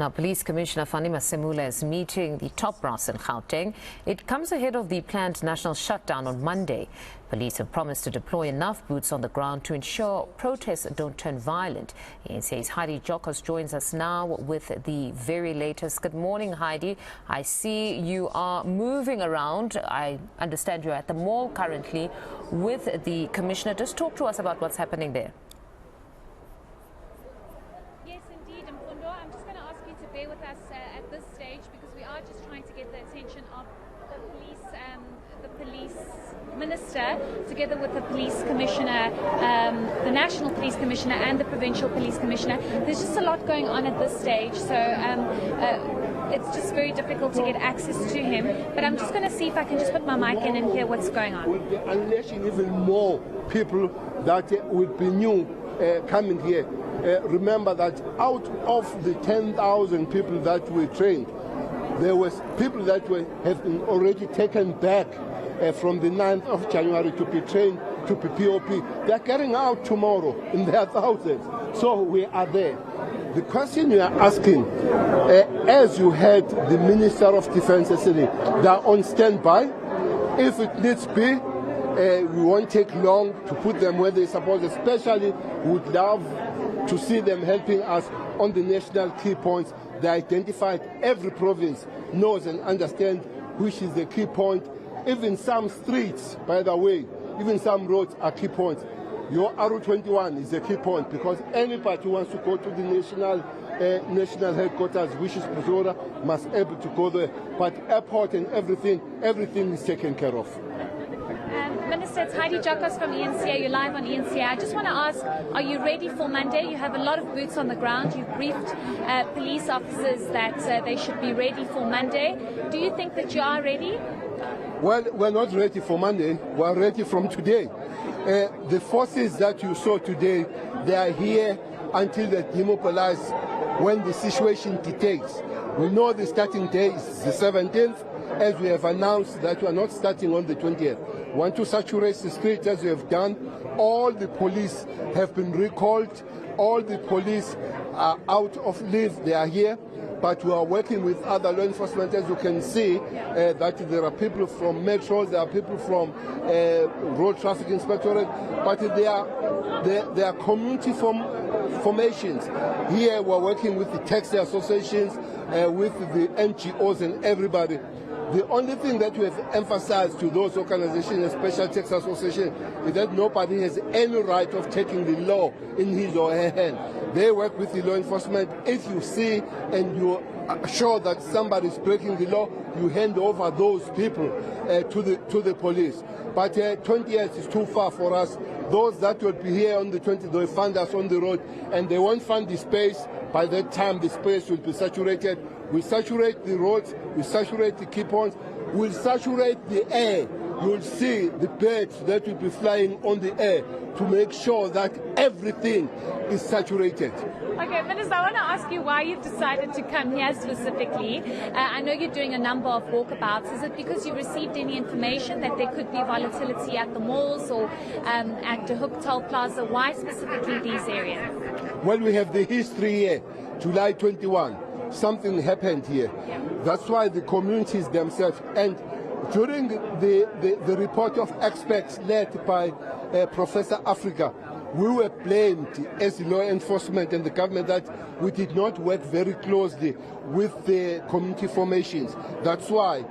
Now, Police Commissioner Fannie Masemola is meeting the top brass in Gauteng. It comes ahead of the planned national shutdown on Monday. Police have promised to deploy enough boots on the ground to ensure protests don't turn violent. eNCA's Heidi Giokos joins us now with the very latest. Good morning, Heidi. I see you are moving around. I understand you're at the mall currently with the Commissioner. Just talk to us about what's happening there. I'm just going to ask you to bear with us at this stage because we are just trying to get the attention of the police minister together with the police commissioner, the national police commissioner and the provincial police commissioner. There's just a lot going on at this stage, so it's just very difficult to get access to him. But I'm just going to see if I can just put my mic in and hear what's going on. We'll be unleashing even more people that will be new coming here. Remember that out of the 10,000 people that we trained, there was people that have been already taken back from the 9th of January to be trained to PPOP. They're carrying out tomorrow in their thousands. So we are there. The question you are asking, as you heard the Minister of Defense yesterday, they are on standby. If it needs be, we won't take long to put them where they're supposed. Especially, would love to see them helping us on the national key points. They identified every province knows and understands which is the key point. Even some streets, by the way, even some roads are key points. Your RU21 is a key point because anybody who wants to go to the national headquarters, which is Pretoria, must be able to go there. But airport and everything is taken care of. Minister, it's Heidi Giokos from eNCA. You're live on eNCA. I just want to ask, are you ready for Monday? You have a lot of boots on the ground. You've briefed police officers that they should be ready for Monday. Do you think that you are ready? Well, we're not ready for Monday. We're ready from today. The forces that you saw today, they are here until they demobilize when the situation dictates. We know the starting day is the 17th, as we have announced that we are not starting on the 20th. We want to saturate the streets as we have done. All the police have been recalled. All the police are out of leave. They are here. But we are working with other law enforcement. As you can see, that there are people from metros, there are people from road traffic inspectorate, but they are community formations. Here we are working with the taxi associations, with the NGOs and everybody. The only thing that we have emphasized to those organizations, especially tax associations, is that nobody has any right of taking the law in his or her hand. They work with the law enforcement. If you see and you are sure that somebody is breaking the law, you hand over those people to the police. But 20 years is too far for us. Those that will be here on the 20th, they'll find us on the road, and they won't find the space. By that time, the space will be saturated. We saturate the roads, we saturate the key points, we'll saturate the air. You'll see the birds that will be flying on the air to make sure that everything is saturated. Okay, Minister, I want to ask you why you've decided to come here specifically. I know you're doing a number of walkabouts. Is it because you received any information that there could be volatility at the malls or at the Hook Toll Plaza? Why specifically these areas? Well, we have the history here, July 21. Something happened here. That's why the communities themselves, and during the report of experts led by Professor Africa, we were blamed as law enforcement and the government that we did not work very closely with the community formations. That's why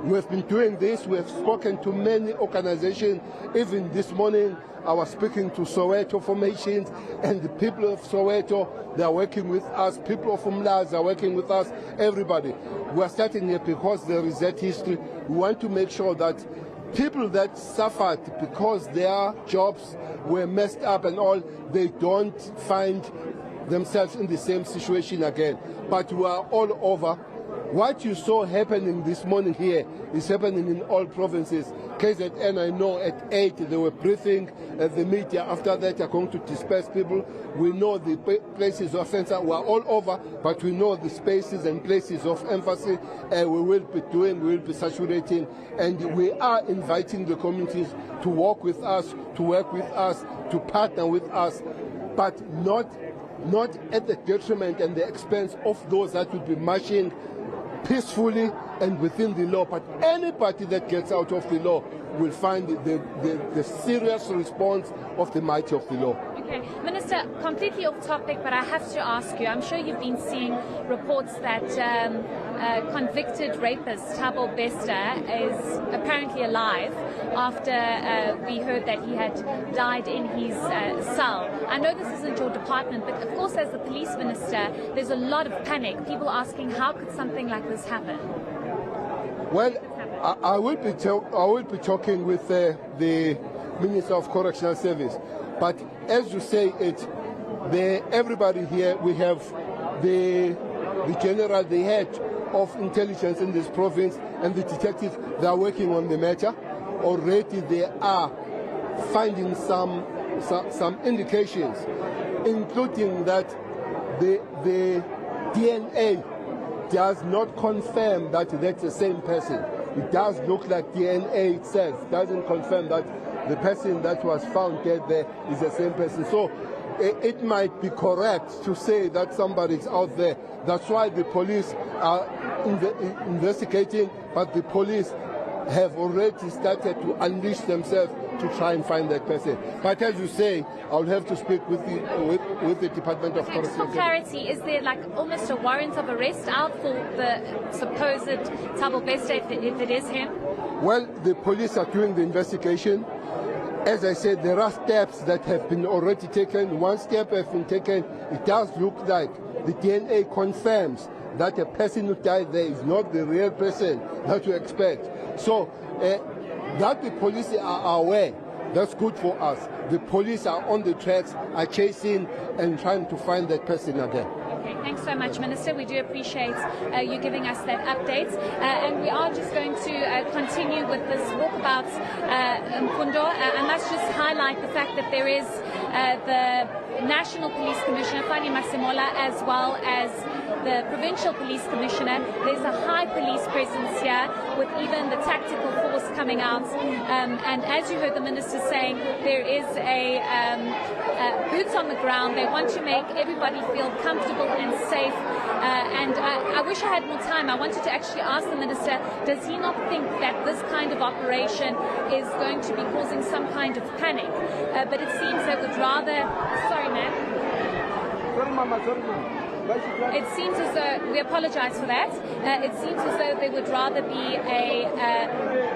we have been doing this. We have spoken to many organizations. Even this morning, I was speaking to Soweto formations, and the people of Soweto, they are working with us. People of Umlazi are working with us. Everybody. We are starting here because there is that history. We want to make sure that people that suffered because their jobs were messed up and all, they don't find themselves in the same situation again. But we are all over. What you saw happening this morning here is happening in all provinces. KZN, I know at 8 they were briefing the media. After that, they are going to disperse people. We know the places of offense. We are all over, but we know the spaces and places of emphasis. We will be saturating, and we are inviting the communities to work with us, to partner with us, but not not at the detriment and the expense of those that will be marching peacefully and within the law. But anybody that gets out of the law will find the serious response of the mighty of the law. Okay, Minister, completely off topic, but I have to ask you, I'm sure you've been seeing reports that convicted rapist Thabo Bester is apparently alive after we heard that he had died in his cell. I know this isn't your department, but of course as the police minister, there's a lot of panic. People asking, how could something like this happen? Well, I will be talking with the Minister of Correctional Service. But as you say it, everybody here, we have the general, the head of intelligence in this province, and the detectives. They are working on the matter. Already they are finding some indications, including that the DNA does not confirm that that's the same person. It does look like DNA itself doesn't confirm that the person that was found dead there is the same person. So it might be correct to say that somebody is out there. That's why the police are investigating, but the police have already started to unleash themselves to try and find that person. But as you say, I'll have to speak with the Department of Corrections. For clarity, is there like almost a warrant of arrest out for the supposed Thabo Bester if it is him? Well, the police are doing the investigation. As I said, there are steps that have been already taken. One step has been taken. It does look like the DNA confirms that the person who died there is not the real person that you expect. So that the police are aware, that's good for us. The police are on the tracks, are chasing and trying to find that person again. Okay, thanks so much, Minister. We do appreciate you giving us that update. And we are just going to continue with this walkabout, Mfundo. I must just highlight the fact that there is the National Police Commissioner, Fannie Masemola, as well as the Provincial Police Commissioner. There's a high police presence here with even the tactical force coming out. And as you heard the Minister saying, there is a boots on the ground. They want to make everybody feel comfortable and safe. And I wish I had more time. I wanted to actually ask the Minister, does he not think that this kind of operation is going to be causing some kind of panic? But it seems they would rather... Sorry, ma'am. Sorry, Mama. Sorry, Mama. It seems as though, we apologize for that, it seems as though there would rather be a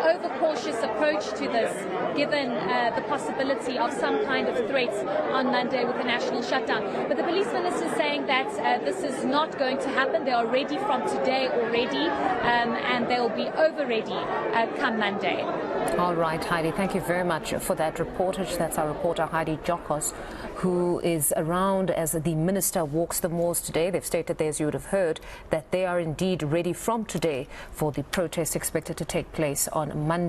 overcautious approach to this, given the possibility of some kind of threat on Monday with the national shutdown. But the police minister is saying that this is not going to happen. They are ready from today already, and they will be over ready come Monday. All right, Heidi, thank you very much for that reportage. That's our reporter Heidi Giokos, who is around as the minister walks the malls today. They've stated there, as you would have heard, that they are indeed ready from today for the protest expected to take place on Monday.